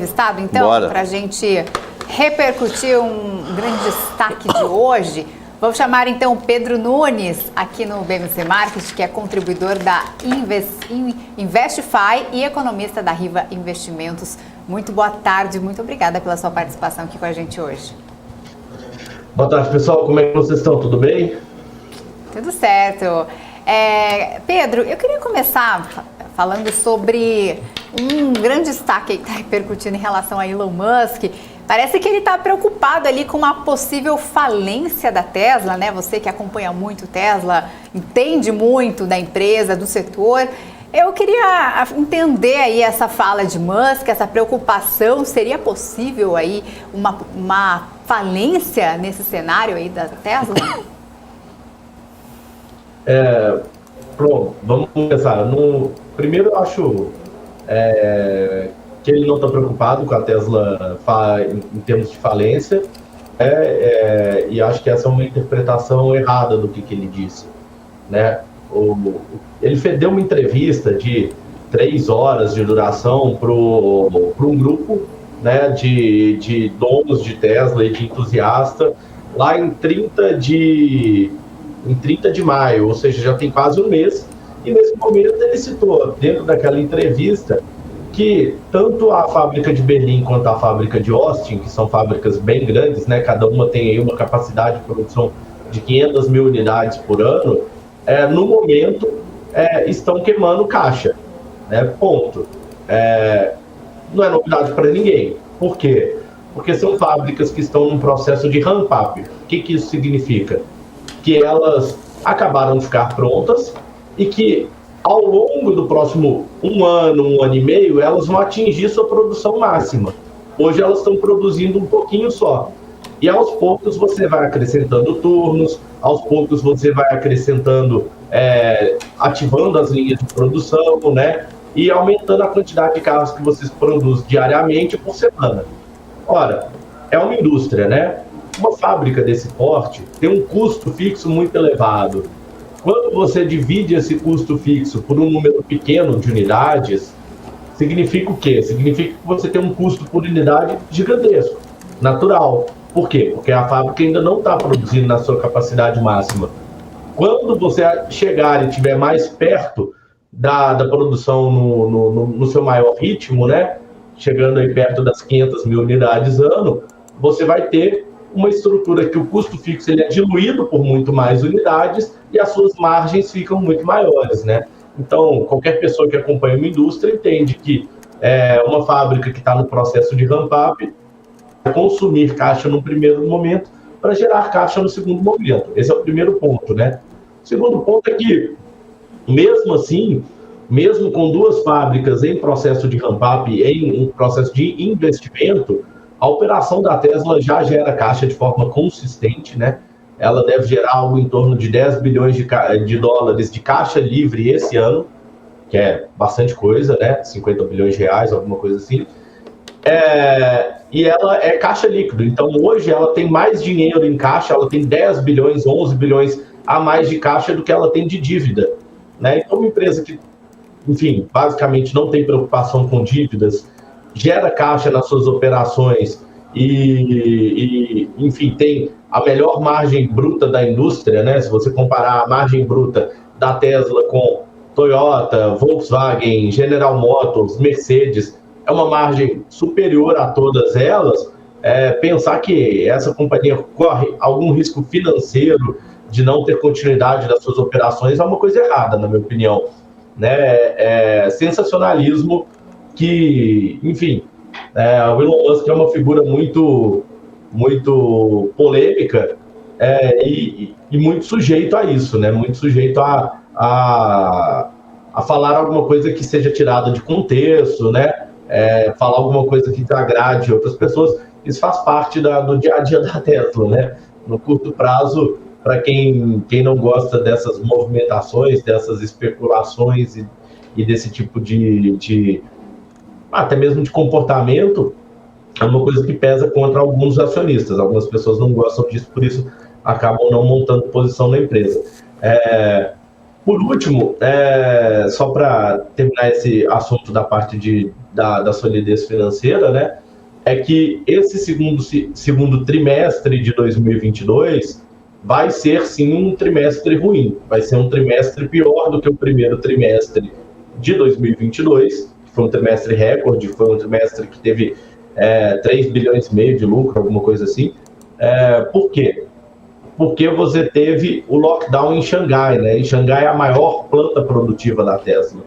entrevistado, então, para a gente repercutir um grande destaque de hoje. Vamos chamar, então, o Pedro Nunes, aqui no BMC Marketing, que é contribuidor da Investify e economista da Riva Investimentos. Muito boa tarde, muito obrigada pela sua participação aqui com a gente hoje. Boa tarde, pessoal. Como é que vocês estão? Tudo bem? Tudo certo. Pedro, eu queria começar falando sobre um grande destaque que está repercutindo em relação a Elon Musk. Parece que ele está preocupado ali com uma possível falência da Tesla, né? Você que acompanha muito Tesla, entende muito da empresa, do setor. Eu queria entender aí essa fala de Musk, essa preocupação. Seria possível aí uma falência nesse cenário aí da Tesla? Pronto, vamos começar. Primeiro, eu acho que ele não está preocupado com a Tesla em termos de falência, e acho que essa é uma interpretação errada do que ele disse, né? Ele deu uma entrevista de 3 horas de duração para um grupo, né, de donos de Tesla e de entusiasta lá em 30 de maio, ou seja, já tem quase um mês, e nesse momento ele citou, dentro daquela entrevista, que tanto a fábrica de Berlim quanto a fábrica de Austin, que são fábricas bem grandes, né, cada uma tem aí uma capacidade de produção de 500 mil unidades por ano, no momento estão queimando caixa, né, ponto. Não é novidade para ninguém. Por quê? Porque são fábricas que estão num processo de ramp-up. O que isso significa? Que elas acabaram de ficar prontas e que ao longo do próximo um ano e meio, elas vão atingir sua produção máxima. Hoje elas estão produzindo um pouquinho só. E aos poucos você vai acrescentando turnos, aos poucos você vai acrescentando, ativando as linhas de produção, né? E aumentando a quantidade de carros que vocês produzem diariamente por semana. Ora, é uma indústria, né? Uma fábrica desse porte tem um custo fixo muito elevado. Quando você divide esse custo fixo por um número pequeno de unidades, significa o quê? Significa que você tem um custo por unidade gigantesco, natural. Por quê? Porque a fábrica ainda não está produzindo na sua capacidade máxima. Quando você chegar e estiver mais perto da produção no seu maior ritmo, né? Chegando aí perto das 500 mil unidades ano, você vai ter uma estrutura que o custo fixo ele é diluído por muito mais unidades e as suas margens ficam muito maiores, né? Então, qualquer pessoa que acompanha uma indústria entende que uma fábrica que está no processo de ramp-up vai consumir caixa no primeiro momento para gerar caixa no segundo momento. Esse é o primeiro ponto, né? O segundo ponto é que, mesmo assim, mesmo com 2 fábricas em processo de ramp-up, em um processo de investimento, a operação da Tesla já gera caixa de forma consistente, né? Ela deve gerar algo em torno de 10 bilhões de dólares de caixa livre esse ano, que é bastante coisa, né? 50 bilhões de reais, alguma coisa assim. E ela é caixa líquido, então hoje ela tem mais dinheiro em caixa, ela tem 10 bilhões, 11 bilhões a mais de caixa do que ela tem de dívida, né? Então uma empresa que, enfim, basicamente não tem preocupação com dívidas, gera caixa nas suas operações e, enfim, tem a melhor margem bruta da indústria, né? Se você comparar a margem bruta da Tesla com Toyota, Volkswagen, General Motors, Mercedes, é uma margem superior a todas elas. Pensar que essa companhia corre algum risco financeiro de não ter continuidade das suas operações é uma coisa errada, na minha opinião, né? Sensacionalismo que, enfim, o Elon Musk é uma figura muito polêmica e muito sujeito a isso, né? Muito sujeito a falar alguma coisa que seja tirada de contexto, né? Falar alguma coisa que agrade outras pessoas. Isso faz parte do dia a dia da Tesla, né? No curto prazo, para quem não gosta dessas movimentações, dessas especulações e desse tipo de até mesmo de comportamento, é uma coisa que pesa contra alguns acionistas. Algumas pessoas não gostam disso, por isso acabam não montando posição na empresa. Por último, só para terminar esse assunto da parte da solidez financeira, né, é que esse segundo trimestre de 2022 vai ser sim um trimestre ruim, vai ser um trimestre pior do que o primeiro trimestre de 2022, que foi um trimestre recorde, foi um trimestre que teve 3 bilhões e meio de lucro, alguma coisa assim. Por quê? Porque você teve o lockdown em Xangai, né? Em Xangai é a maior planta produtiva da Tesla.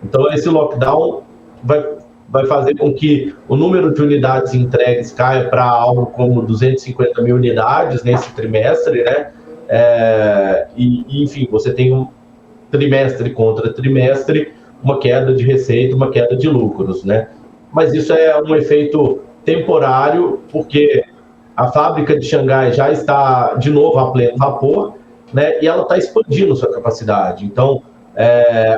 Então, esse lockdown vai fazer com que o número de unidades entregues caia para algo como 250 mil unidades nesse trimestre, né? Enfim, você tem um trimestre contra trimestre, uma queda de receita, uma queda de lucros, né? Mas isso é um efeito temporário, porque a fábrica de Xangai já está de novo a pleno vapor, né? E ela está expandindo sua capacidade. Então,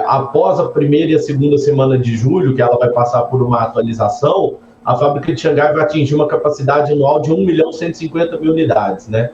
após a primeira e a segunda semana de julho, que ela vai passar por uma atualização, a fábrica de Xangai vai atingir uma capacidade anual de 1.150.000 unidades, né?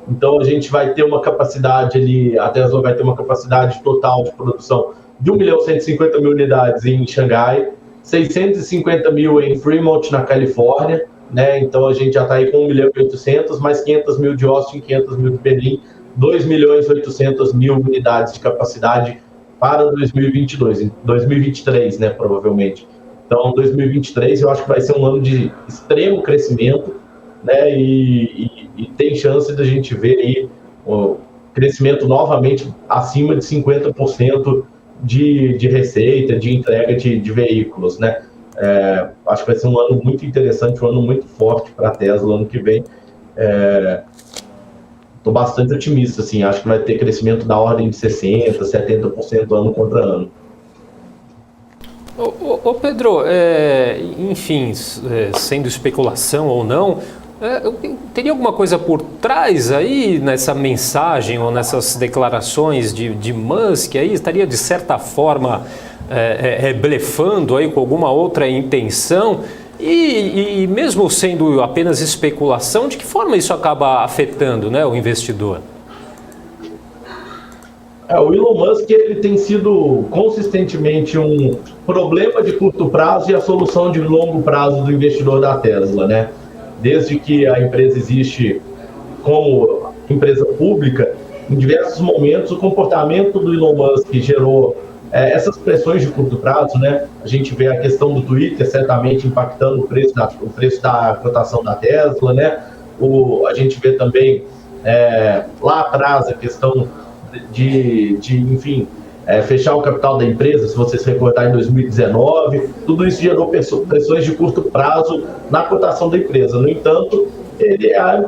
Então, a gente vai ter uma capacidade ali, a Tesla vai ter uma capacidade total de produção de 1.150.000 unidades em Xangai, 650 mil em Fremont, na Califórnia, né? Então, a gente já está aí com 1.800.000, mais 500 mil de Austin, 500 mil de Berlim, 2.800.000 unidades de capacidade para 2023, né, provavelmente. Então, 2023 eu acho que vai ser um ano de extremo crescimento, né, e tem chance da gente ver aí o crescimento novamente acima de 50% de receita, de entrega de veículos, né. Acho que vai ser um ano muito interessante, um ano muito forte para a Tesla ano que vem. Estou bastante otimista, assim, acho que vai ter crescimento da ordem de 60%, 70% ano contra ano. Ô Pedro, enfim, sendo especulação ou não, teria alguma coisa por trás aí nessa mensagem ou nessas declarações de Musk aí? Estaria de certa forma blefando aí com alguma outra intenção? E mesmo sendo apenas especulação, de que forma isso acaba afetando, né, o investidor? O Elon Musk ele tem sido consistentemente um problema de curto prazo e a solução de longo prazo do investidor da Tesla, né? Desde que a empresa existe como empresa pública, em diversos momentos o comportamento do Elon Musk gerou essas pressões de curto prazo, né? A gente vê a questão do Twitter certamente impactando o preço da cotação da Tesla, né? A gente vê também lá atrás a questão enfim, fechar o capital da empresa, se você se recordar, em 2019, tudo isso gerou pressões de curto prazo na cotação da empresa. No entanto, ele é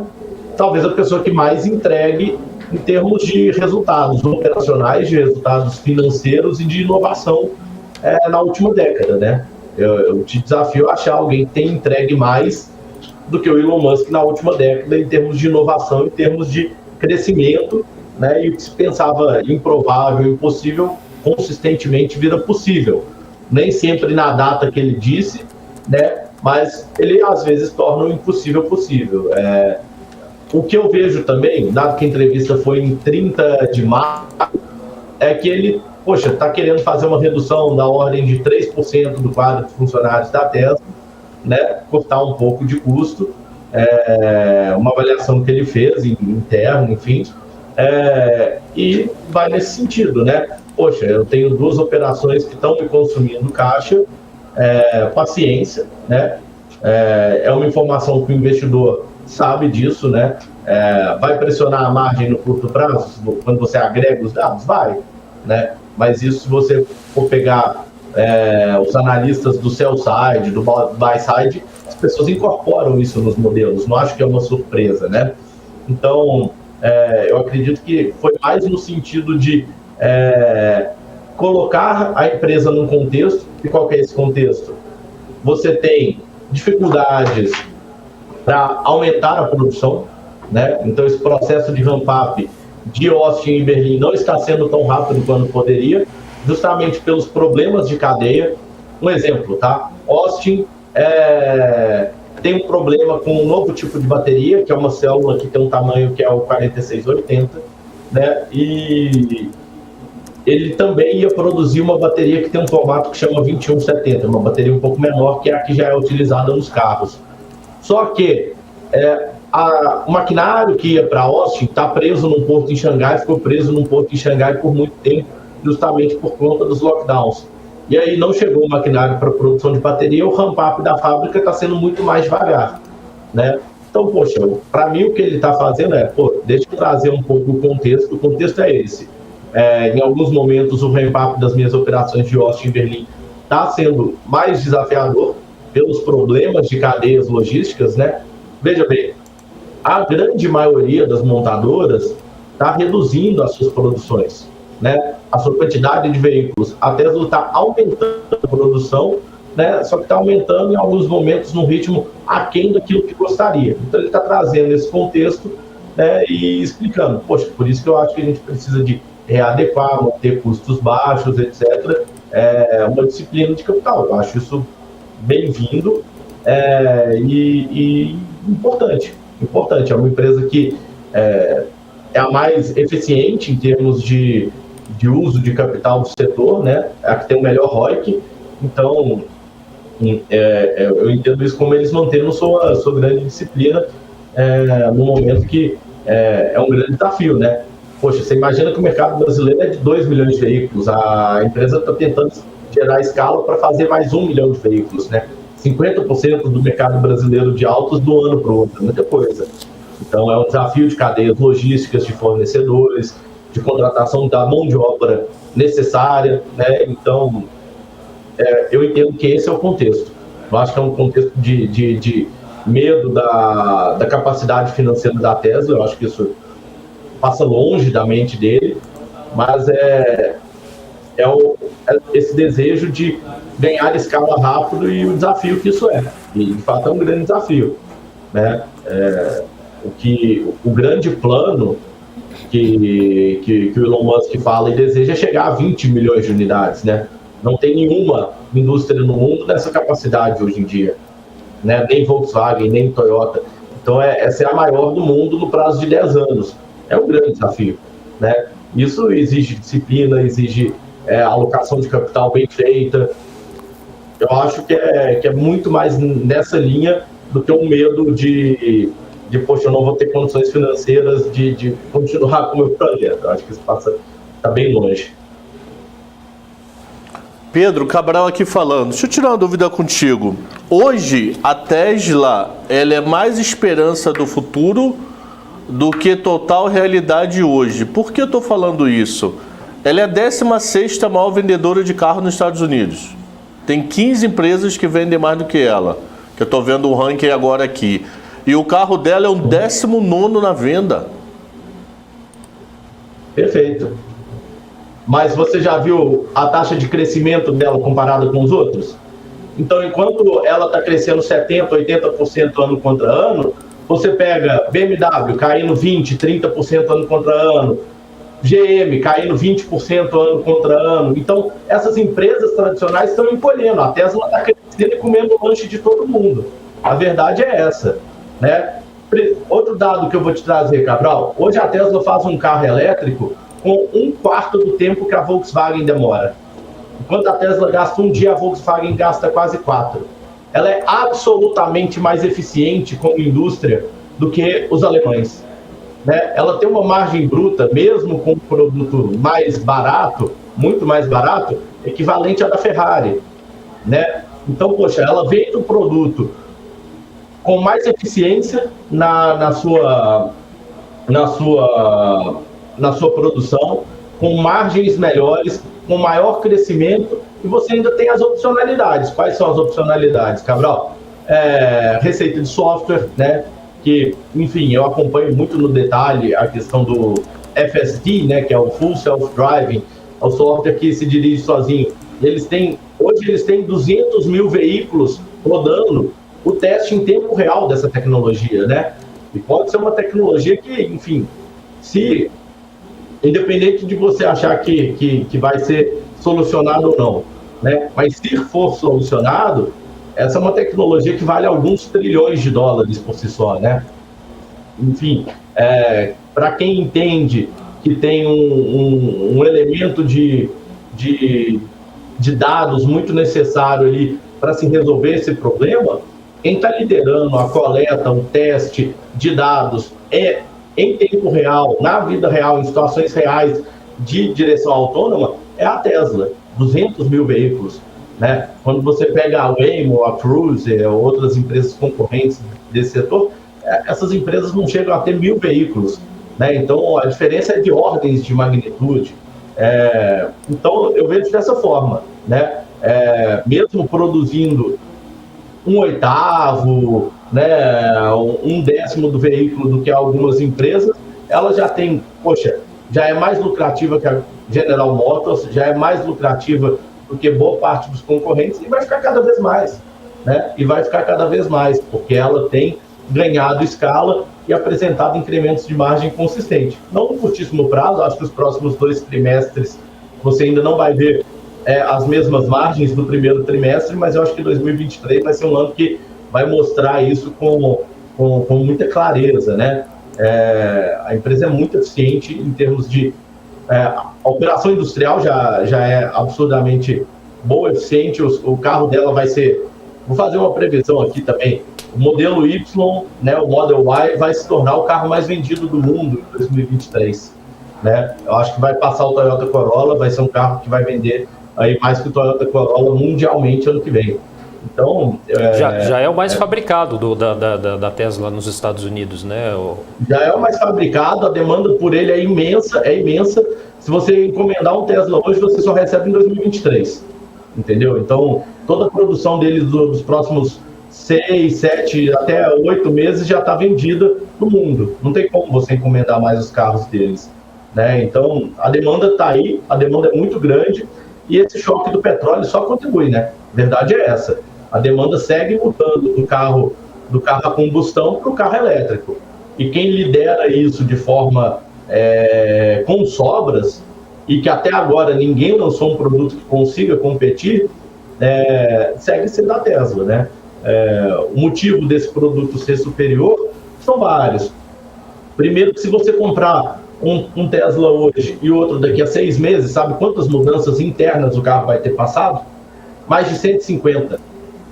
talvez a pessoa que mais entregue em termos de resultados operacionais, de resultados financeiros e de inovação na última década, né? Eu te desafio a achar alguém que tenha entregue mais do que o Elon Musk na última década em termos de inovação, em termos de crescimento, né? E o que se pensava improvável, impossível, consistentemente vira possível. Nem sempre na data que ele disse, né? Mas ele às vezes torna o impossível possível. O que eu vejo também, dado que a entrevista foi em 30 de março, é que ele, está querendo fazer uma redução da ordem de 3% do quadro de funcionários da Tesla, né? Cortar um pouco de custo, uma avaliação que ele fez interno, enfim, e vai nesse sentido, né? Eu tenho 2 operações que estão me consumindo caixa, paciência, né? É uma informação que o investidor sabe disso, né? Vai pressionar a margem no curto prazo quando você agrega os dados? Vai, né? Mas isso, se você for pegar os analistas do sell side, do buy side, as pessoas incorporam isso nos modelos, não acho que é uma surpresa, né? Então, eu acredito que foi mais no sentido de colocar a empresa num contexto. E qual que é esse contexto? Você tem dificuldades para aumentar a produção, né? Então, esse processo de ramp-up de Austin e Berlim não está sendo tão rápido quanto poderia, justamente pelos problemas de cadeia. Um exemplo, tá? Austin tem um problema com um novo tipo de bateria, que é uma célula que tem um tamanho que é o 4680, né? E ele também ia produzir uma bateria que tem um formato que chama 2170, uma bateria um pouco menor que é a que já é utilizada nos carros. Só que o maquinário que ia para Austin está preso num porto em Xangai, ficou preso num porto em Xangai por muito tempo, justamente por conta dos lockdowns. E aí não chegou o maquinário para produção de bateria, o ramp-up da fábrica está sendo muito mais devagar, né? Então, poxa, para mim o que ele está fazendo deixa eu trazer um pouco o contexto é esse. Em alguns momentos o ramp-up das minhas operações de Austin e Berlim está sendo mais desafiador pelos problemas de cadeias logísticas, né? Veja bem, a grande maioria das montadoras está reduzindo as suas produções, né? A sua quantidade de veículos. A Tesla está aumentando a produção, né? Só que está aumentando em alguns momentos num ritmo aquém daquilo que gostaria. Então ele está trazendo esse contexto, né, e explicando, poxa, por isso que eu acho que a gente precisa de readequar, manter custos baixos, etc. É uma disciplina de capital. Eu acho isso bem-vindo e importante. É uma empresa que é a mais eficiente em termos de uso de capital do setor, né? É a que tem o melhor ROIC. Então, eu entendo isso como eles mantendo sua grande disciplina no momento que é um grande desafio, né? Poxa, você imagina que o mercado brasileiro é de 2 milhões de veículos, a empresa está tentando gerar escala para fazer mais 1 milhão de veículos, né? 50% do mercado brasileiro de autos do ano para o outro, muita coisa. Então, é um desafio de cadeias logísticas, de fornecedores, de contratação da mão de obra necessária, né? Então, eu entendo que esse é o contexto. Eu acho que é um contexto de medo da capacidade financeira da Tesla. Eu acho que isso passa longe da mente dele, mas esse desejo de ganhar escala rápido e o desafio que isso é. E, de fato, é um grande desafio, né? O grande plano que o Elon Musk fala e deseja é chegar a 20 milhões de unidades, né? Não tem nenhuma indústria no mundo nessa capacidade hoje em dia, né? Nem Volkswagen, nem Toyota. Então, essa é a maior do mundo no prazo de 10 anos. É um grande desafio, né? Isso exige disciplina, exige alocação de capital bem feita. Eu acho que é muito mais nessa linha do que um medo de poxa, eu não vou ter condições financeiras de continuar com o meu projeto. Eu acho que isso está bem longe. Pedro Cabral aqui falando. Deixa eu tirar uma dúvida contigo. Hoje, a Tesla, ela é mais esperança do futuro do que total realidade hoje. Por que eu estou falando isso? Ela é a 16ª maior vendedora de carro nos Estados Unidos. Tem 15 empresas que vendem mais do que ela. Que eu estou vendo o ranking agora aqui. E o carro dela é o 19º na venda. Perfeito. Mas você já viu a taxa de crescimento dela comparada com os outros? Então, enquanto ela está crescendo 70%, 80% ano contra ano, você pega BMW caindo 20%, 30% ano contra ano, GM caindo 20% ano contra ano. Então, essas empresas tradicionais estão encolhendo. A Tesla está crescendo e comendo o lanche de todo mundo. A verdade é essa, né? Outro dado que eu vou te trazer, Cabral. Hoje a Tesla faz um carro elétrico com 1/4 do tempo que a Volkswagen demora. Enquanto a Tesla gasta um dia, a Volkswagen gasta quase 4. Ela é absolutamente mais eficiente como indústria do que os alemães, né? Ela tem uma margem bruta, mesmo com um produto mais barato, muito mais barato, equivalente à da Ferrari, né? Então, poxa, ela vende um produto com mais eficiência na sua produção, com margens melhores, com maior crescimento, e você ainda tem as opcionalidades. Quais são as opcionalidades, Cabral? Receita de software, né? Que, enfim, eu acompanho muito no detalhe a questão do FSD, né? Que é o Full Self Driving, é o software que se dirige sozinho. Hoje eles têm 200 mil veículos rodando o teste em tempo real dessa tecnologia, né? E pode ser uma tecnologia que, enfim, independente de você achar que vai ser solucionado ou não, né? Mas se for solucionado, essa é uma tecnologia que vale alguns trilhões de dólares por si só, né? Enfim, para quem entende que tem um elemento de dados muito necessário ali para se resolver esse problema, quem está liderando a coleta, o teste de dados em tempo real, na vida real, em situações reais de direção autônoma, é a Tesla. 200 mil veículos. Né? Quando você pega a Waymo, a Cruise, outras empresas concorrentes desse setor, essas empresas não chegam a ter 1.000 veículos. Né? Então, a diferença é de ordens de magnitude. Então, eu vejo dessa forma. Né? Mesmo produzindo 1/8, né, 1/10 do veículo do que algumas empresas, ela já tem, já é mais lucrativa que a General Motors, já é mais lucrativa do que boa parte dos concorrentes, e vai ficar cada vez mais, né? E vai ficar cada vez mais, porque ela tem ganhado escala e apresentado incrementos de margem consistente. Não no curtíssimo prazo, acho que os próximos 2 trimestres você ainda não vai ver as mesmas margens do primeiro trimestre, mas eu acho que 2023 vai ser um ano que vai mostrar isso com muita clareza, né? A empresa é muito eficiente em termos de... a operação industrial já é absurdamente boa, eficiente. O carro dela vai ser... Vou fazer uma previsão aqui também. O modelo Y, né, o Model Y, vai se tornar o carro mais vendido do mundo em 2023. Né? Eu acho que vai passar o Toyota Corolla, vai ser um carro que vai vender aí mais que o Toyota Corolla mundialmente ano que vem. Então, já é o mais fabricado da Tesla nos Estados Unidos, né? Já é o mais fabricado, a demanda por ele é imensa. Se você encomendar um Tesla hoje, você só recebe em 2023, entendeu? Então, toda a produção deles dos próximos 6, 7, até 8 meses já está vendida no mundo. Não tem como você encomendar mais os carros deles, né? Então, a demanda está aí, a demanda é muito grande, e esse choque do petróleo só contribui, né? A verdade é essa. A demanda segue mudando do carro a combustão para o carro elétrico. E quem lidera isso de forma com sobras, e que até agora ninguém lançou um produto que consiga competir, segue sendo a Tesla, né? O motivo desse produto ser superior são vários. Primeiro, que se você comprar um Tesla hoje e outro daqui a 6 meses, sabe quantas mudanças internas o carro vai ter passado? Mais de 150.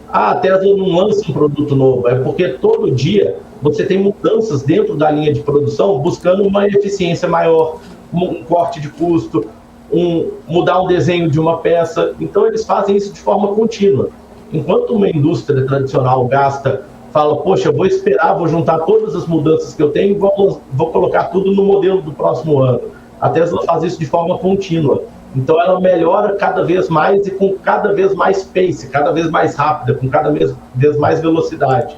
A Tesla não lança um produto novo, é porque todo dia você tem mudanças dentro da linha de produção buscando uma eficiência maior, um corte de custo, mudar um desenho de uma peça. Então eles fazem isso de forma contínua. Enquanto uma indústria tradicional fala, poxa, vou esperar, vou juntar todas as mudanças que eu tenho e vou colocar tudo no modelo do próximo ano. A Tesla faz isso de forma contínua. Então ela melhora cada vez mais e com cada vez mais pace, cada vez mais rápida, com cada vez mais velocidade.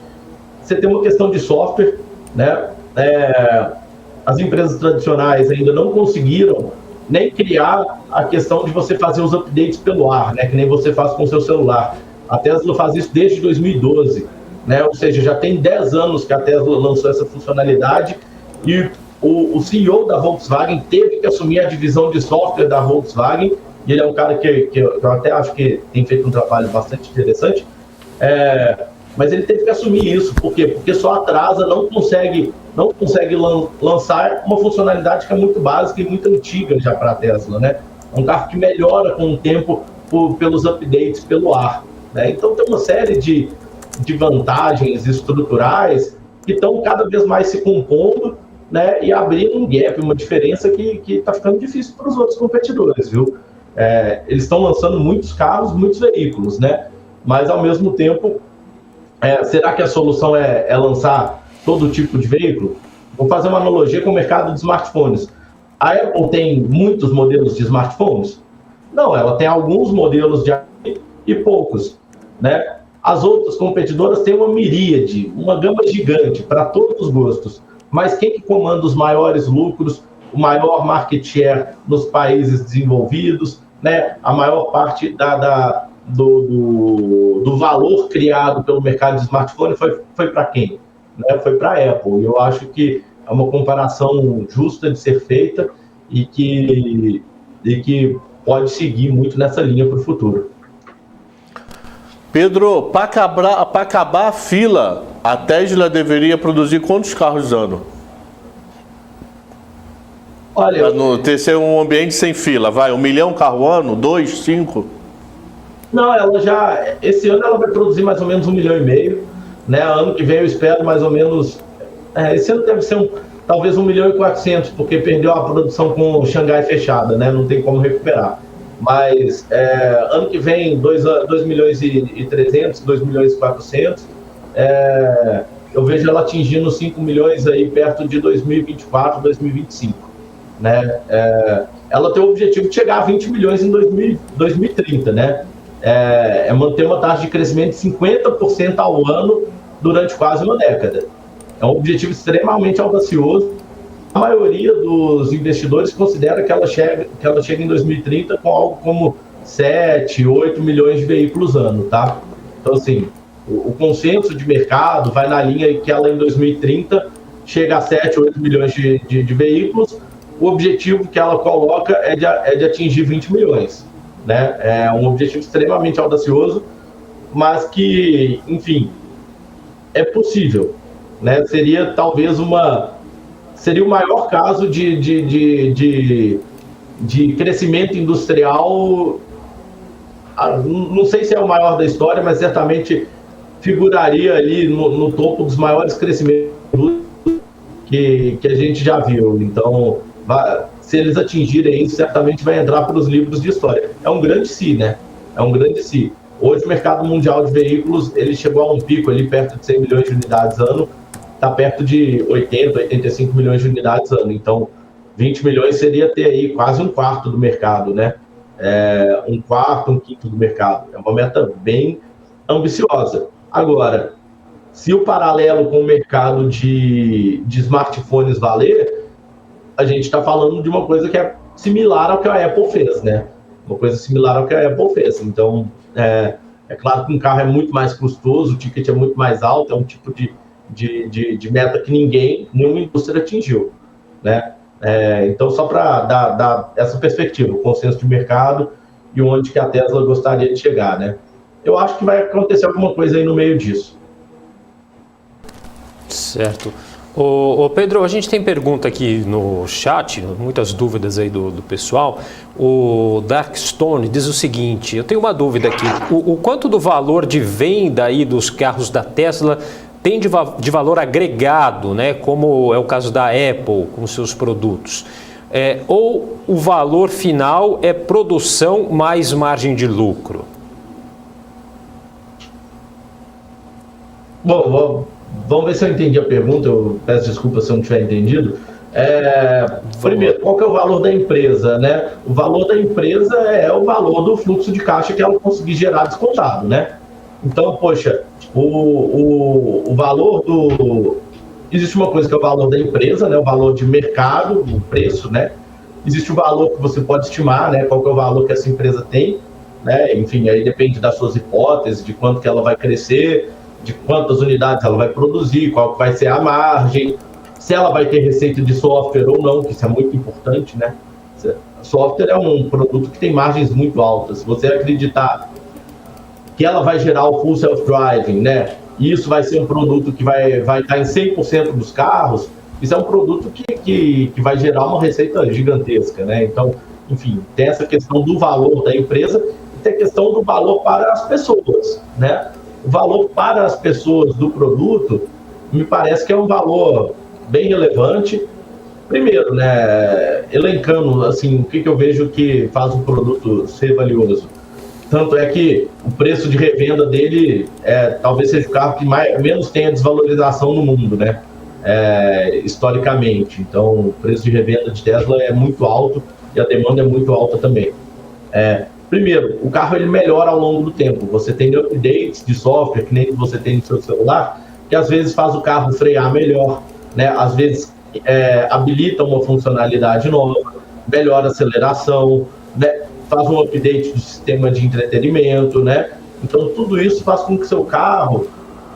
Você tem uma questão de software, né? As empresas tradicionais ainda não conseguiram nem criar a questão de você fazer os updates pelo ar, né? Que nem você faz com o seu celular. A Tesla faz isso desde 2012. Né? Ou seja, já tem 10 anos que a Tesla lançou essa funcionalidade, e o CEO da Volkswagen teve que assumir a divisão de software da Volkswagen, e ele é um cara que eu até acho que tem feito um trabalho bastante interessante, mas ele teve que assumir isso. Por quê? Porque só atrasa, não consegue lançar uma funcionalidade que é muito básica e muito antiga já para a Tesla. Né? É um carro que melhora com o tempo pelos updates pelo ar. Né? Então tem uma série de vantagens estruturais que estão cada vez mais se compondo, né, e abrindo um gap, uma diferença que está ficando difícil para os outros competidores, viu? Eles estão lançando muitos carros, muitos veículos, né? Mas ao mesmo tempo, será que a solução é lançar todo tipo de veículo? Vou fazer uma analogia com o mercado de smartphones. A Apple tem muitos modelos de smartphones? Não, ela tem alguns modelos de iPhone e poucos, né? As outras competidoras têm uma miríade, uma gama gigante para todos os gostos. Mas quem que comanda os maiores lucros, o maior market share nos países desenvolvidos, né? A maior parte do valor criado pelo mercado de smartphone foi para quem? Né? Foi para a Apple. E eu acho que é uma comparação justa de ser feita e que pode seguir muito nessa linha para o futuro. Pedro, para acabar a fila, a Tesla deveria produzir quantos carros ano? Olha, Para não ter ser um ambiente sem fila, vai, 1 milhão carro ano, 2, 5? não, ela já, esse ano ela vai produzir mais ou menos 1,5 milhão, né? Ano que vem eu espero mais ou menos, esse ano deve ser talvez 1,4 milhão, porque perdeu a produção com Xangai fechada, né? Não tem como recuperar. Mas ano que vem 2,3 milhões, 2,4 milhões. Eu vejo ela atingindo 5 milhões aí perto de 2024, 2025, né? Ela tem o objetivo de chegar a 20 milhões em 2030, né? Manter uma taxa de crescimento de 50% ao ano durante quase uma década. É um objetivo extremamente audacioso. A maioria dos investidores considera que ela chega em 2030 com algo como 7, 8 milhões de veículos ano, tá? Então, assim, o consenso de mercado vai na linha que ela em 2030 chega a 7, 8 milhões de veículos. O objetivo que ela coloca é de atingir 20 milhões. Né? É um objetivo extremamente audacioso, mas que, enfim, é possível. Né? Seria talvez seria o maior caso de crescimento industrial. Não sei se é o maior da história, mas certamente figuraria ali no topo dos maiores crescimentos que a gente já viu. Então, se eles atingirem isso, certamente vai entrar para os livros de história. É um grande si, né? É um grande si. Hoje o mercado mundial de veículos, ele chegou a um pico ali perto de 100 milhões de unidades ano, está perto de 80, 85 milhões de unidades ano. Então, 20 milhões seria ter aí quase um quarto do mercado, né? Um quarto, um quinto do mercado. É uma meta bem ambiciosa. Agora, se o paralelo com o mercado de smartphones valer, a gente está falando de uma coisa que é similar ao que a Apple fez, né? Uma coisa similar ao que a Apple fez. Então, é claro que um carro é muito mais custoso, o ticket é muito mais alto, é um tipo de meta que nenhuma indústria atingiu, né? Então, só para dar essa perspectiva, o consenso de mercado e onde que a Tesla gostaria de chegar, né? Eu acho que vai acontecer alguma coisa aí no meio disso. Certo. Ô Pedro, a gente tem pergunta aqui no chat, muitas dúvidas aí do pessoal. O Darkstone diz o seguinte, eu tenho uma dúvida aqui, o quanto do valor de venda aí dos carros da Tesla tem de valor agregado, né, como é o caso da Apple com seus produtos? Ou o valor final é produção mais margem de lucro? Bom, vamos ver se eu entendi a pergunta, eu peço desculpa se eu não tiver entendido. Primeiro, qual que é o valor da empresa, né? O valor da empresa é o valor do fluxo de caixa que ela conseguir gerar descontado, né? Então, poxa, o valor existe uma coisa que é o valor da empresa, né? O valor de mercado, o preço, né? Existe o valor que você pode estimar, né? Qual que é o valor que essa empresa tem, né? Enfim, aí depende das suas hipóteses, de quanto que ela vai crescer, de quantas unidades ela vai produzir, qual que vai ser a margem, se ela vai ter receita de software ou não, que isso é muito importante, né? Software é um produto que tem margens muito altas. Se você acreditar que ela vai gerar o full self-driving, né? E isso vai ser um produto que vai estar em 100% dos carros, isso é um produto que vai gerar uma receita gigantesca, né? Então, enfim, tem essa questão do valor da empresa e tem a questão do valor para as pessoas, né? O valor para as pessoas do produto me parece que é um valor bem relevante. Primeiro, né, elencando assim, o que eu vejo que faz o produto ser valioso. Tanto é que o preço de revenda dele talvez seja o carro que menos tenha desvalorização no mundo, né? Historicamente. Então, o preço de revenda de Tesla é muito alto e a demanda é muito alta também. Primeiro, o carro ele melhora ao longo do tempo. Você tem updates de software, que nem você tem no seu celular, que às vezes faz o carro frear melhor, né? Às vezes habilita uma funcionalidade nova, melhora a aceleração, né? Faz um update do sistema de entretenimento, né? Então, tudo isso faz com que seu carro,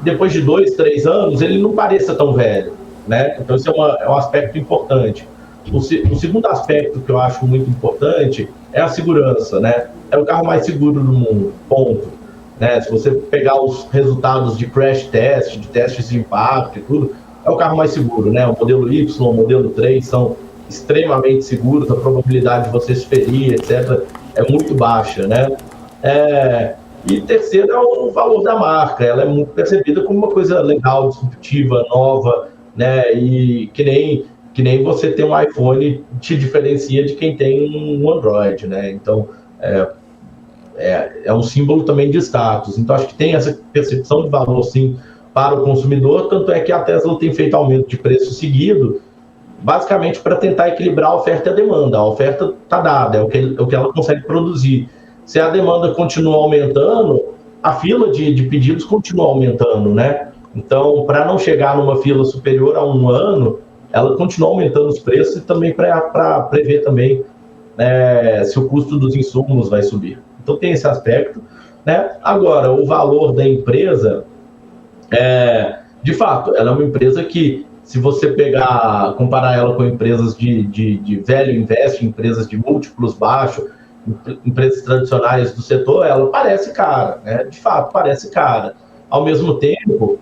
depois de 2, 3 anos, ele não pareça tão velho, né? Então, isso é um aspecto importante. O segundo aspecto que eu acho muito importante é a segurança, né? É o carro mais seguro do mundo, ponto. Né? Se você pegar os resultados de crash test, de testes de impacto e tudo, é o carro mais seguro, né? O modelo Y, o modelo 3 são extremamente seguros, a probabilidade de você se ferir, etc., é muito baixa, né? E terceiro é o valor da marca, ela é muito percebida como uma coisa legal, disruptiva, nova, né? E que nem você ter um iPhone te diferencia de quem tem um Android, né? Então, é um símbolo também de status. Então, acho que tem essa percepção de valor, sim, para o consumidor, tanto é que a Tesla tem feito aumento de preço seguido, basicamente para tentar equilibrar a oferta e a demanda. A oferta está dada, é o que ela consegue produzir. Se a demanda continua aumentando, a fila de pedidos continua aumentando, né? Então, para não chegar numa fila superior a um ano, ela continua aumentando os preços e também para prever também se o custo dos insumos vai subir. Então, tem esse aspecto, né? Agora, o valor da empresa, de fato, ela é uma empresa que, se você comparar ela com empresas de velho investe, empresas de múltiplos baixos, empresas tradicionais do setor, ela parece cara, né? De fato, parece cara. Ao mesmo tempo,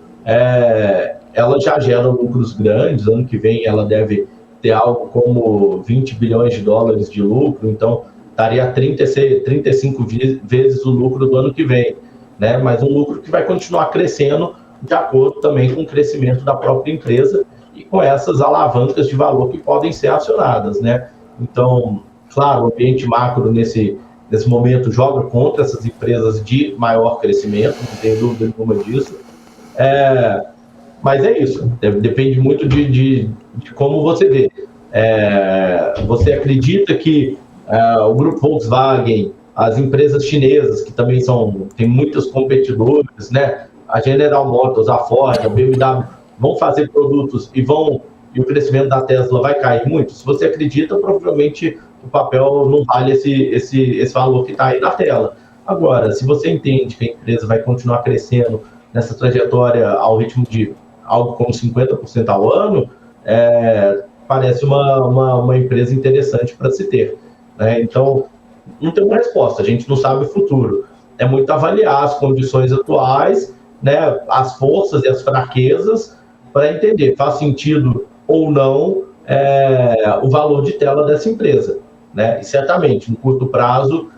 ela já gera lucros grandes, ano que vem ela deve ter algo como 20 bilhões de dólares de lucro, então estaria 35 vezes o lucro do ano que vem, né? Mas um lucro que vai continuar crescendo de acordo também com o crescimento da própria empresa e com essas alavancas de valor que podem ser acionadas, né? Então, claro, o ambiente macro nesse momento joga contra essas empresas de maior crescimento, não tem dúvida nenhuma disso. Mas é isso, depende muito de como você vê. Você acredita que o grupo Volkswagen, as empresas chinesas, que também tem muitos competidores, né? A General Motors, a Ford, a BMW, vão fazer produtos e o crescimento da Tesla vai cair muito? Se você acredita, provavelmente o papel não vale esse valor que está aí na tela. Agora, se você entende que a empresa vai continuar crescendo nessa trajetória ao ritmo de algo como 50% ao ano, parece uma empresa interessante para se ter, né? Então, não tem uma resposta, a gente não sabe o futuro. É muito avaliar as condições atuais, né, as forças e as fraquezas, para entender, faz sentido ou não o valor de tela dessa empresa, né? E certamente, no curto prazo,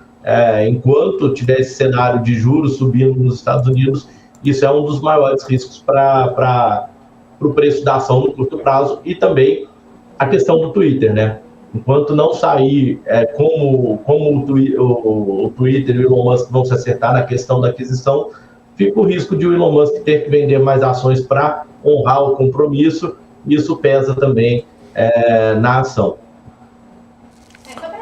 enquanto tiver esse cenário de juros subindo nos Estados Unidos, isso é um dos maiores riscos para o preço da ação no curto prazo. E também a questão do Twitter, né? Enquanto não sair como o Twitter e o Elon Musk vão se acertar na questão da aquisição, fica o risco de o Elon Musk ter que vender mais ações para honrar o compromisso. Isso pesa também na ação. Só para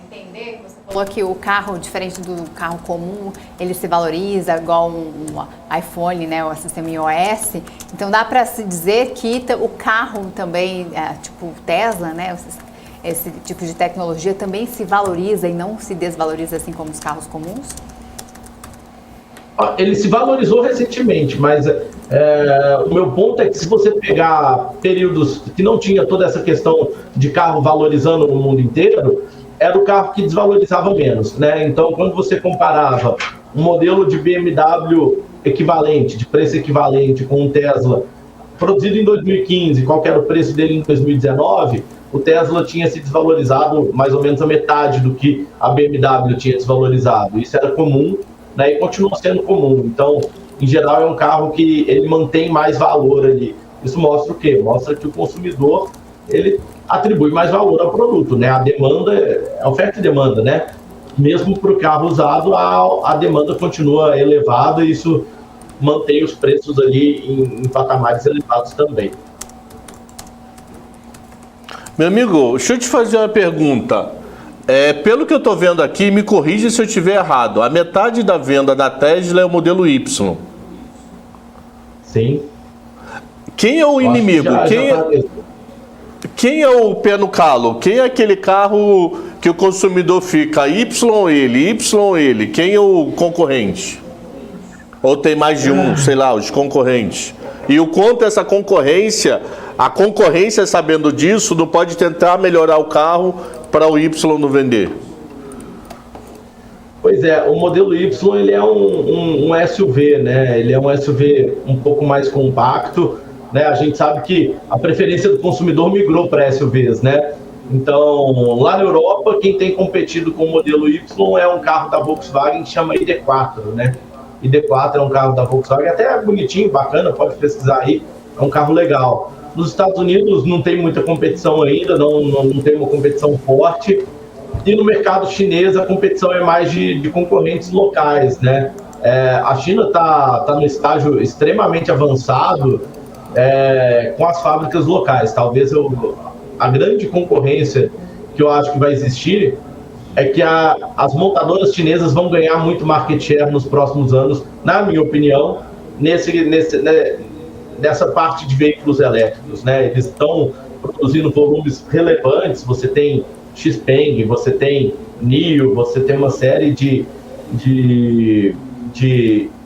entender, você falou que o carro, diferente do carro comum, ele se valoriza igual um iPhone, né, o sistema iOS. Então dá para se dizer que o carro também, tipo Tesla, né, esse tipo de tecnologia também se valoriza e não se desvaloriza assim como os carros comuns? Ele se valorizou recentemente, mas o meu ponto é que se você pegar períodos que não tinha toda essa questão de carro valorizando no mundo inteiro, era o carro que desvalorizava menos, né? Então, quando você comparava um modelo de BMW equivalente, de preço equivalente com um Tesla produzido em 2015, qual que era o preço dele em 2019, o Tesla tinha se desvalorizado mais ou menos a metade do que a BMW tinha desvalorizado. Isso era comum, né, e continua sendo comum. Então, em geral, é um carro que ele mantém mais valor ali. Isso mostra o quê? Mostra que o consumidor, ele atribui mais valor ao produto, né? A demanda, a oferta e demanda, né? Mesmo para o carro usado, a demanda continua elevada e isso mantém os preços ali em patamares elevados também. Meu amigo, deixa eu te fazer uma pergunta. Pelo que eu estou vendo aqui, me corrija se eu estiver errado, a metade da venda da Tesla é o modelo Y. Sim. Quem é o inimigo? Quem é o pé no calo? Quem é aquele carro que o consumidor fica Y ou ele? Quem é o concorrente? Ou tem mais de um, sei lá, os concorrentes? E o quanto essa concorrência, a concorrência sabendo disso, não pode tentar melhorar o carro para o Y não vender? Pois é, o modelo Y ele é um SUV, né? Ele é um SUV um pouco mais compacto, né? A gente sabe que a preferência do consumidor migrou para SUVs, né? Então, lá na Europa, quem tem competido com o modelo Y é um carro da Volkswagen que chama ID4, né? ID4 é um carro da Volkswagen, até bonitinho, bacana, pode pesquisar aí, é um carro legal. Nos Estados Unidos não tem muita competição ainda, não tem uma competição forte, e no mercado chinês a competição é mais de concorrentes locais, né? A China está no estágio extremamente avançado com as fábricas locais. Talvez a grande concorrência que eu acho que vai existir é que as montadoras chinesas vão ganhar muito market share nos próximos anos, na minha opinião, nessa parte de veículos elétricos, né? Eles estão produzindo volumes relevantes. Você tem Xpeng, você tem NIO, você tem uma série de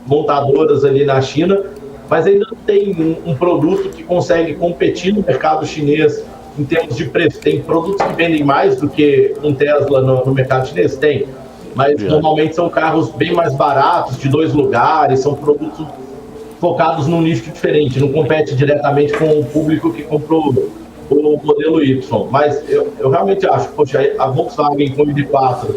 montadoras ali na China, mas ainda não tem um produto que consegue competir no mercado chinês em termos de preço. Tem produtos que vendem mais do que um Tesla no mercado chinês? Tem, mas normalmente são carros bem mais baratos, de 2 lugares, são produtos focados num nicho diferente, não compete diretamente com o público que comprou o modelo Y. Mas eu realmente acho, poxa, a Volkswagen com o ID4,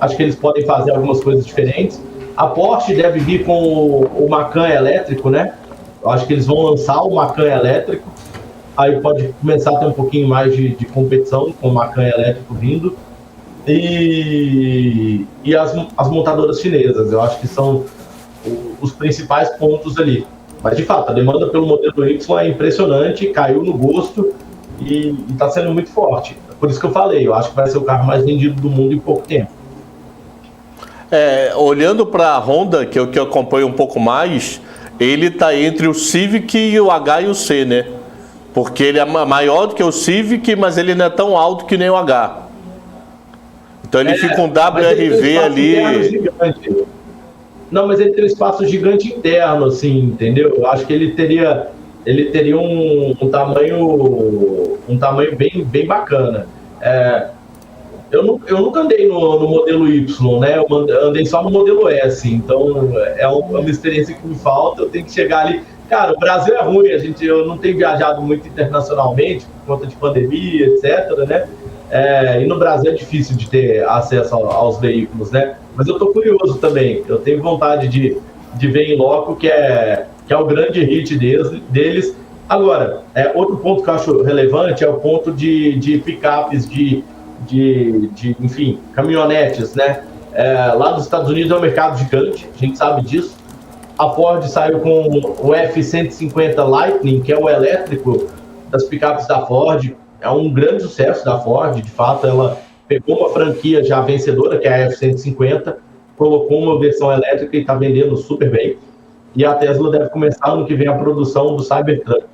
acho que eles podem fazer algumas coisas diferentes. A Porsche deve vir com o Macan elétrico, né? Eu acho que eles vão lançar o Macan elétrico, aí pode começar a ter um pouquinho mais de competição com o Macan elétrico vindo. E as montadoras chinesas, eu acho que são os principais pontos ali. Mas, de fato, a demanda pelo modelo Y é impressionante, caiu no gosto e está sendo muito forte. Por isso que eu falei, eu acho que vai ser o carro mais vendido do mundo em pouco tempo. Olhando para a Honda, que é o que eu acompanho um pouco mais, ele está entre o Civic e o H e o C, né? Porque ele é maior do que o Civic, mas ele não é tão alto que nem o H. Então ele fica um WRV ali. Não, mas ele tem um espaço gigante interno, assim, entendeu? Eu acho que ele teria um tamanho bem bacana. Eu nunca andei no modelo Y, né? Eu andei só no modelo S, então é uma experiência que me falta. Eu tenho que chegar ali. Cara, o Brasil é ruim, eu não tenho viajado muito internacionalmente por conta de pandemia, etc, né? E no Brasil é difícil de ter acesso aos veículos, né? Mas eu tô curioso também. Eu tenho vontade de ver em loco, que é o grande hit deles. Agora, outro ponto que eu acho relevante é o ponto de picapes, enfim, caminhonetes, né? Lá nos Estados Unidos é um mercado gigante, a gente sabe disso. A Ford saiu com o F-150 Lightning, que é o elétrico das picapes da Ford. É um grande sucesso da Ford, de fato. Ela pegou uma franquia já vencedora, que é a F-150, colocou uma versão elétrica e está vendendo super bem. E a Tesla deve começar ano que vem a produção do Cybertruck,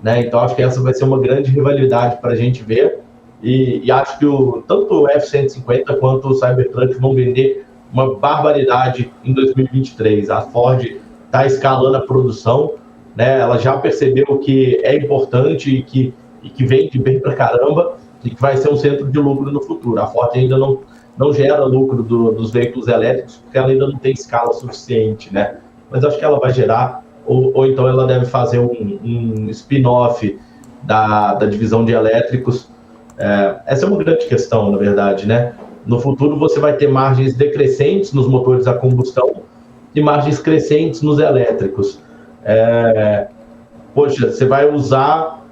né? Então acho que essa vai ser uma grande rivalidade para a gente ver. E acho que tanto o F-150 quanto o Cybertruck vão vender uma barbaridade em 2023. A Ford está escalando a produção, né? Ela já percebeu que é importante e que vende bem pra caramba e que vai ser um centro de lucro no futuro. A Ford ainda não gera lucro dos veículos elétricos porque ela ainda não tem escala suficiente, né? Mas acho que ela vai gerar, ou então ela deve fazer um spin-off da divisão de elétricos. Essa é uma grande questão, na verdade, né? No futuro você vai ter margens decrescentes nos motores a combustão e margens crescentes nos elétricos. Poxa, você vai usar...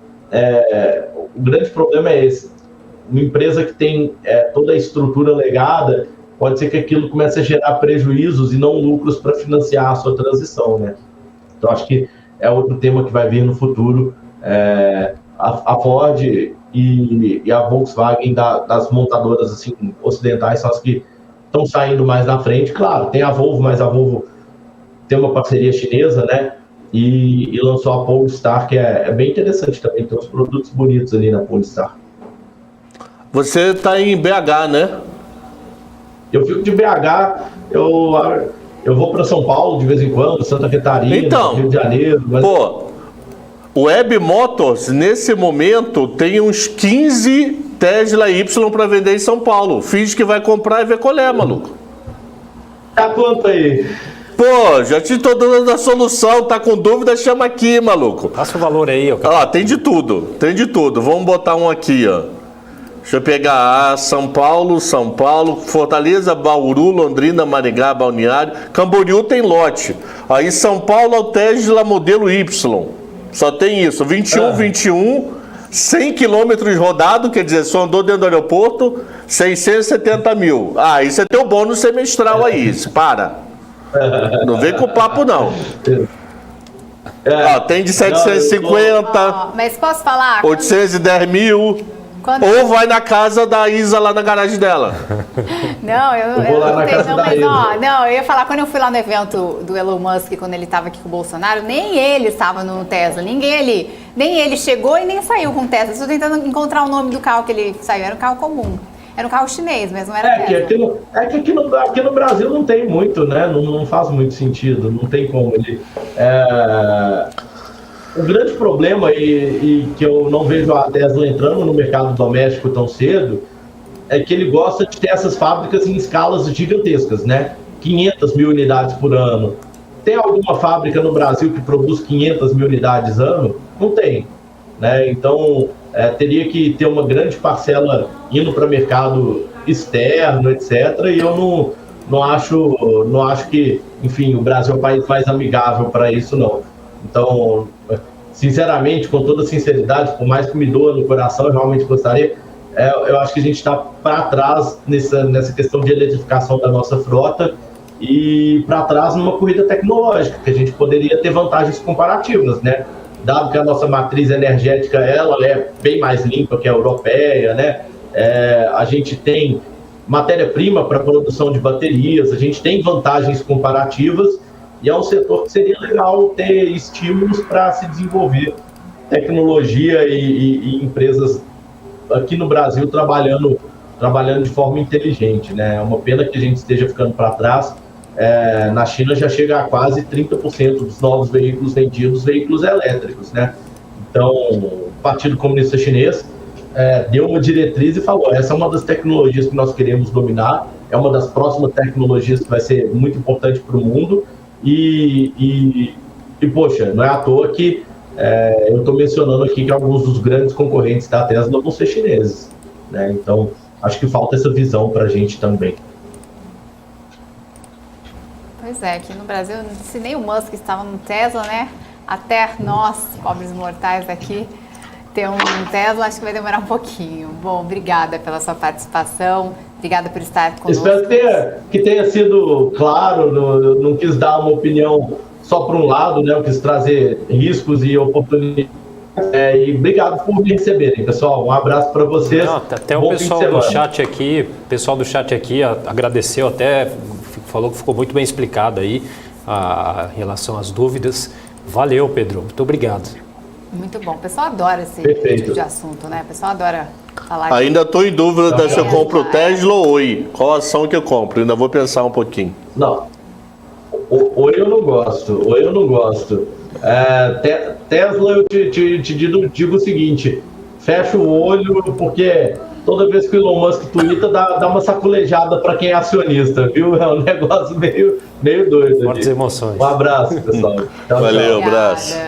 o grande problema é esse. Uma empresa que tem toda a estrutura legada, pode ser que aquilo comece a gerar prejuízos e não lucros para financiar a sua transição, né? Então, acho que é outro tema que vai vir no futuro. A Ford e a Volkswagen das montadoras assim, ocidentais são as que estão saindo mais na frente. Claro, tem a Volvo, mas a Volvo tem uma parceria chinesa, né? E lançou a Polestar, que é bem interessante também. Tem uns produtos bonitos ali na Polestar. Você está em BH, né? Eu fico de BH, eu vou para São Paulo de vez em quando, Santa Catarina, então, Rio de Janeiro. Mas... Pô, o Web Motors, nesse momento, tem uns 15 Tesla Y para vender em São Paulo. Finge que vai comprar e vê qual é, maluco. Tá quanto aí? Pô, já te tô dando a solução. Tá com dúvida, chama aqui, maluco. Passa o valor aí, ó. Ó, tem de tudo. Tem de tudo. Vamos botar um aqui, ó. Deixa eu pegar São Paulo, Fortaleza, Bauru, Londrina, Maringá, Balneário. Camboriú tem lote. Aí São Paulo, Altesla, modelo Y. Só tem isso. 21, 100 quilômetros rodado, quer dizer, só andou dentro do aeroporto, 670 mil. Ah, isso é teu bônus semestral aí. Para. Não vem com papo, não. Ó, tem de 750, mas posso falar? 810 mil. Ou vai na casa da Isa lá na garagem dela. Não, eu vou lá não na tenho, casa não, da mas Isa. não, eu ia falar, quando eu fui lá no evento do Elon Musk, quando ele estava aqui com o Bolsonaro, nem ele estava no Tesla, ninguém ali, nem ele chegou e nem saiu com o Tesla. Estou tentando encontrar o nome do carro que ele saiu, era um carro comum. Era um carro chinês, mas não era Tesla. Aqui no Brasil não tem muito, né? Não faz muito sentido, não tem como ele... O grande problema, e que eu não vejo a Tesla entrando no mercado doméstico tão cedo, é que ele gosta de ter essas fábricas em escalas gigantescas, né? 500 mil unidades por ano. Tem alguma fábrica no Brasil que produz 500 mil unidades ano? Não tem, né? Então, teria que ter uma grande parcela indo para mercado externo, etc. E eu não acho que, enfim, o Brasil é o país mais amigável para isso, não. Então, sinceramente, com toda sinceridade, por mais que me doa no coração, eu realmente gostaria, eu acho que a gente está para trás nessa questão de eletrificação da nossa frota e para trás numa corrida tecnológica, que a gente poderia ter vantagens comparativas, né? Dado que a nossa matriz energética ela é bem mais limpa que a europeia, né? A gente tem matéria-prima para produção de baterias, a gente tem vantagens comparativas. E é um setor que seria legal ter estímulos para se desenvolver tecnologia e empresas aqui no Brasil trabalhando de forma inteligente, né? É uma pena que a gente esteja ficando para trás. Na China já chega a quase 30% dos novos veículos vendidos, veículos elétricos, né? Então, o Partido Comunista Chinês deu uma diretriz e falou, essa é uma das tecnologias que nós queremos dominar, é uma das próximas tecnologias que vai ser muito importante para o mundo. E poxa, não é à toa que eu estou mencionando aqui que alguns dos grandes concorrentes da Tesla vão ser chineses, né? Então, acho que falta essa visão para a gente também. Pois é, aqui no Brasil, se nem o Musk estava no Tesla, né? Até nós, pobres mortais aqui, ter um Tesla, acho que vai demorar um pouquinho. Bom, obrigada pela sua participação. Obrigada por estar conosco. Espero que tenha sido claro, não quis dar uma opinião só para um lado, né? Eu quis trazer riscos e oportunidades. E obrigado por me receberem, pessoal. Um abraço para vocês. Não, até o pessoal do chat aqui agradeceu, até falou que ficou muito bem explicado aí em relação às dúvidas. Valeu, Pedro. Muito obrigado. Muito bom. O pessoal adora esse tipo de assunto, né? O pessoal adora falar. Ainda estou em dúvida se eu compro o Tesla ou Oi. Qual ação que eu compro? Ainda vou pensar um pouquinho. Não. Oi eu não gosto. Tesla, eu te digo o seguinte, fecha o olho, porque toda vez que o Elon Musk tuita, dá uma saculejada para quem é acionista, viu? É um negócio meio doido. Fortes emoções. Um abraço, pessoal. Valeu, abraço.